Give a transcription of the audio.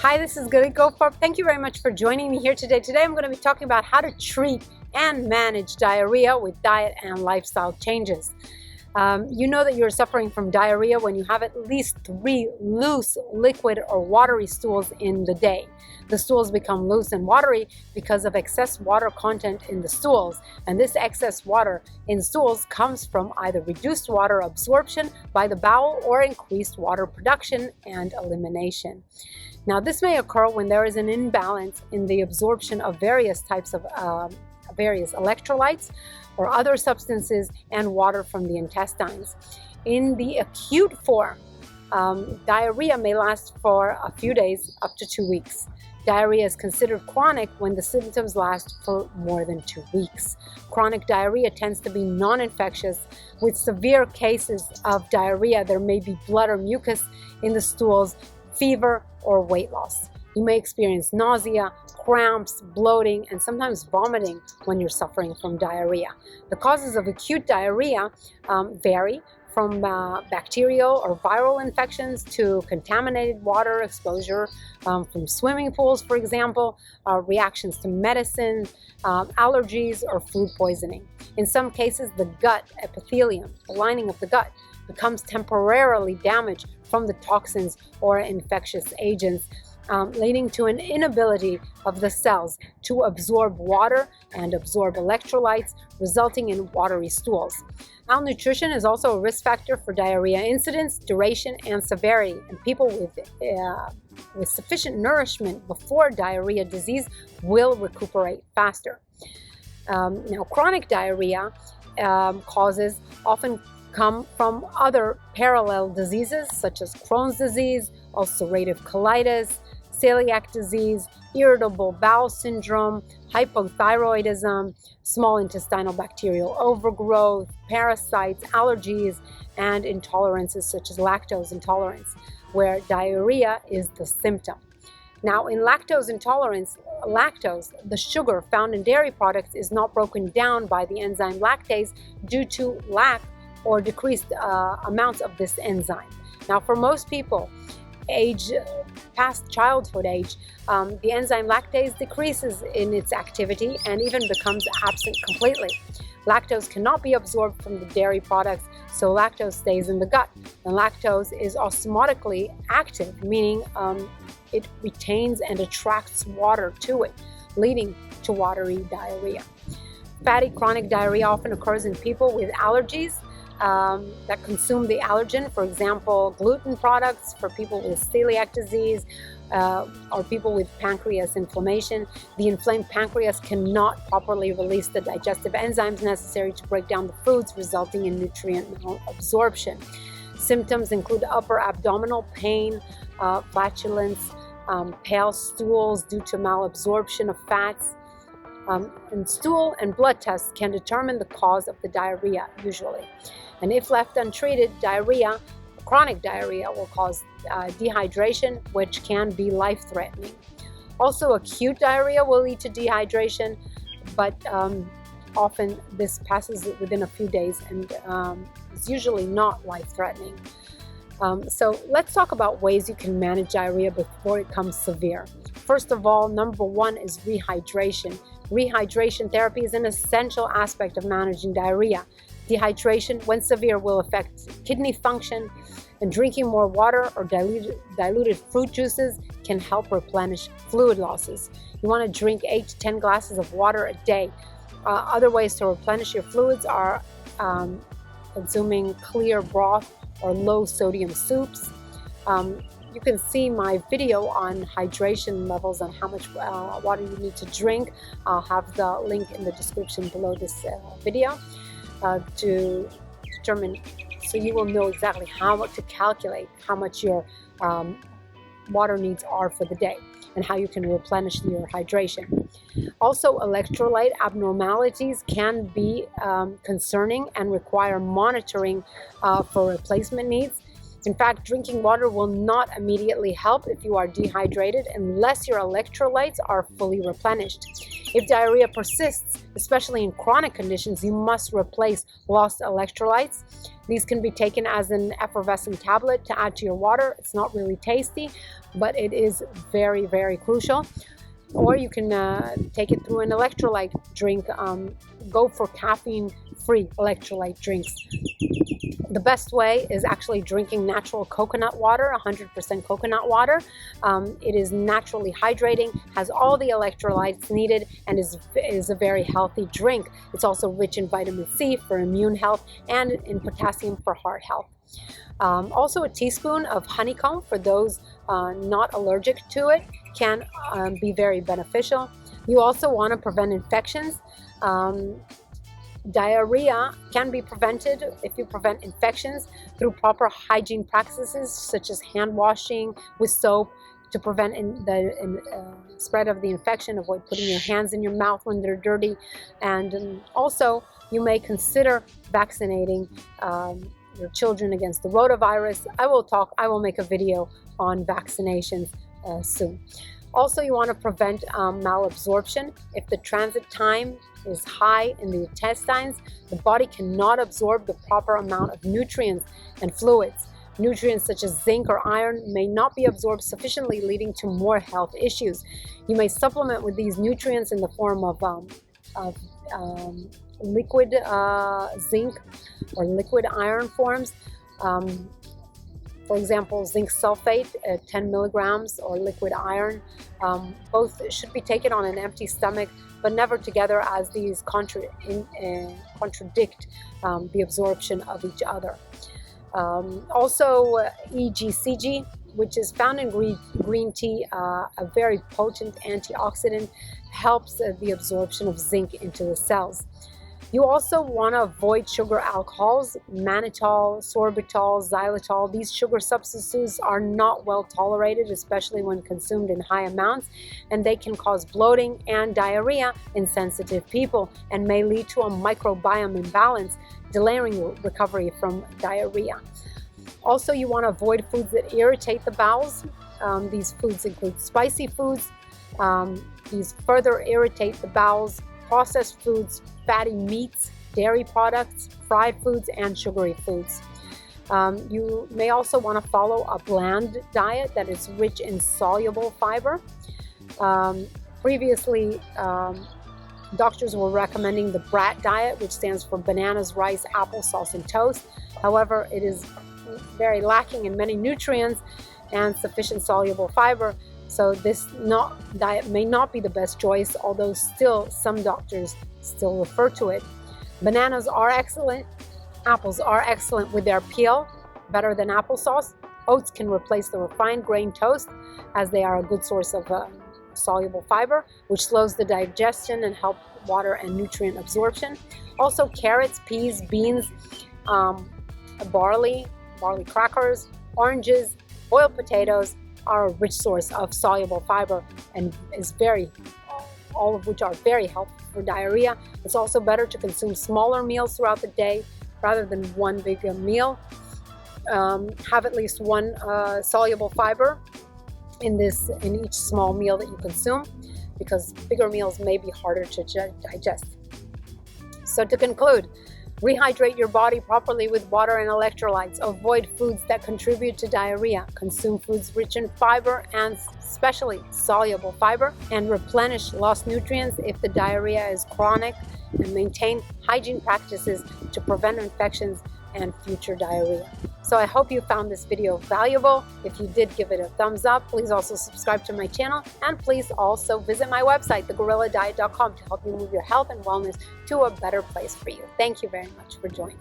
Hi, this is Galit Goldfarb. Thank you very much for joining me here today. Today I'm going to be talking about how to treat and manage diarrhea with diet and lifestyle changes. You know that you're suffering from diarrhea when you have at least 3 loose, liquid, or watery stools in the day. The stools become loose and watery because of excess water content in the stools, and this excess water in stools comes from either reduced water absorption by the bowel or increased water production and elimination. Now, this may occur when there is an imbalance in the absorption of various types of various electrolytes or other substances and water from the intestines. In the acute form, diarrhea may last for a few days up to 2 weeks. Diarrhea is considered chronic when the symptoms last for more than 2 weeks. Chronic diarrhea tends to be non-infectious. With severe cases of diarrhea, there may be blood or mucus in the stools, fever, or weight loss. You may experience nausea, cramps, bloating, and sometimes vomiting when you're suffering from diarrhea. The causes of acute diarrhea vary from bacterial or viral infections to contaminated water exposure from swimming pools, for example, reactions to medicine, allergies, or food poisoning. In some cases, the gut epithelium, the lining of the gut, becomes temporarily damaged from the toxins or infectious agents, leading to an inability of the cells to absorb water and absorb electrolytes, resulting in watery stools. Malnutrition is also a risk factor for diarrhea incidence, duration, and severity, and people with sufficient nourishment before diarrhea disease will recuperate faster. Now, chronic diarrhea causes often come from other parallel diseases such as Crohn's disease, ulcerative colitis, celiac disease, irritable bowel syndrome, hypothyroidism, small intestinal bacterial overgrowth, parasites, allergies, and intolerances such as lactose intolerance, where diarrhea is the symptom. Now, in lactose intolerance, lactose, the sugar found in dairy products, is not broken down by the enzyme lactase due to lack or decreased amounts of this enzyme. Now, for most people, past childhood age, the enzyme lactase decreases in its activity and even becomes absent completely. Lactose cannot be absorbed from the dairy products, so lactose stays in the gut. And lactose is osmotically active, meaning it retains and attracts water to it, leading to watery diarrhea. Fatty chronic diarrhea often occurs in people with allergies that consume the allergen, for example, gluten products for people with celiac disease or people with pancreas inflammation. The inflamed pancreas cannot properly release the digestive enzymes necessary to break down the foods, resulting in nutrient malabsorption. Symptoms include upper abdominal pain, flatulence, pale stools due to malabsorption of fats. And stool and blood tests can determine the cause of the diarrhea usually. And if left untreated, diarrhea, chronic diarrhea, will cause dehydration, which can be life-threatening. Also, acute diarrhea will lead to dehydration, but often this passes within a few days and is usually not life-threatening. So let's talk about ways you can manage diarrhea before it becomes severe. First of all, number 1 is rehydration. Rehydration therapy is an essential aspect of managing diarrhea. Dehydration, when severe, will affect kidney function, and drinking more water or diluted fruit juices can help replenish fluid losses. You want to drink 8 to 10 glasses of water a day. Other ways to replenish your fluids are consuming clear broth or low sodium soups. You can see my video on hydration levels and how much water you need to drink. I'll have the link in the description below this video to determine, so you will know exactly how to calculate how much your water needs are for the day and how you can replenish your hydration. Also, electrolyte abnormalities can be concerning and require monitoring for replacement needs. In fact, drinking water will not immediately help if you are dehydrated unless your electrolytes are fully replenished. If diarrhea persists, especially in chronic conditions, you must replace lost electrolytes. These can be taken as an effervescent tablet to add to your water. It's not really tasty, but it is very, very crucial. Or you can take it through an electrolyte drink. Go for caffeine-free electrolyte drinks. The best way is actually drinking natural coconut water, 100% coconut water. It is naturally hydrating, has all the electrolytes needed, and is a very healthy drink. It's also rich in vitamin C for immune health and in potassium for heart health. Also, a teaspoon of honeycomb for those not allergic to it can be very beneficial. You also want to prevent infections. Diarrhea can be prevented if you prevent infections through proper hygiene practices such as hand washing with soap to prevent the spread of the infection. Avoid putting your hands in your mouth when they're dirty, and also you may consider vaccinating your children against the rotavirus. I will make a video on vaccinations soon. Also, you want to prevent malabsorption. If the transit time is high in the intestines, the body cannot absorb the proper amount of nutrients and fluids. Nutrients such as zinc or iron may not be absorbed sufficiently, leading to more health issues. You may supplement with these nutrients in the form of liquid zinc or liquid iron forms. For example, zinc sulfate, 10 milligrams, or liquid iron. Both should be taken on an empty stomach, but never together, as these contradict the absorption of each other. Also, EGCG, which is found in green tea, a very potent antioxidant, helps the absorption of zinc into the cells. You also want to avoid sugar alcohols, mannitol, sorbitol, xylitol. These sugar substances are not well tolerated, especially when consumed in high amounts, and they can cause bloating and diarrhea in sensitive people and may lead to a microbiome imbalance, delaying recovery from diarrhea. Also, you want to avoid foods that irritate the bowels. These foods include spicy foods. These further irritate the bowels. Processed foods, fatty meats, dairy products, fried foods, and sugary foods. You may also want to follow a bland diet that is rich in soluble fiber. Previously, doctors were recommending the BRAT diet, which stands for bananas, rice, applesauce, and toast. However, it is very lacking in many nutrients and sufficient soluble fiber. So this diet may not be the best choice, although still some doctors still refer to it. Bananas are excellent. Apples are excellent with their peel, better than applesauce. Oats can replace the refined grain toast, as they are a good source of soluble fiber, which slows the digestion and help water and nutrient absorption. Also, carrots, peas, beans, barley crackers, oranges, boiled potatoes are a rich source of soluble fiber and all of which are very helpful for diarrhea. It's also better to consume smaller meals throughout the day rather than one big meal. Have at least one soluble fiber in each small meal that you consume, because bigger meals may be harder to digest. So to conclude, rehydrate your body properly with water and electrolytes. Avoid foods that contribute to diarrhea. Consume foods rich in fiber, and especially soluble fiber, and replenish lost nutrients if the diarrhea is chronic, and maintain hygiene practices to prevent infections and future diarrhea. So I hope you found this video valuable. If you did, give it a thumbs up. Please also subscribe to my channel, and please also visit my website, thegorilladiet.com, to help you move your health and wellness to a better place for you. Thank you very much for joining.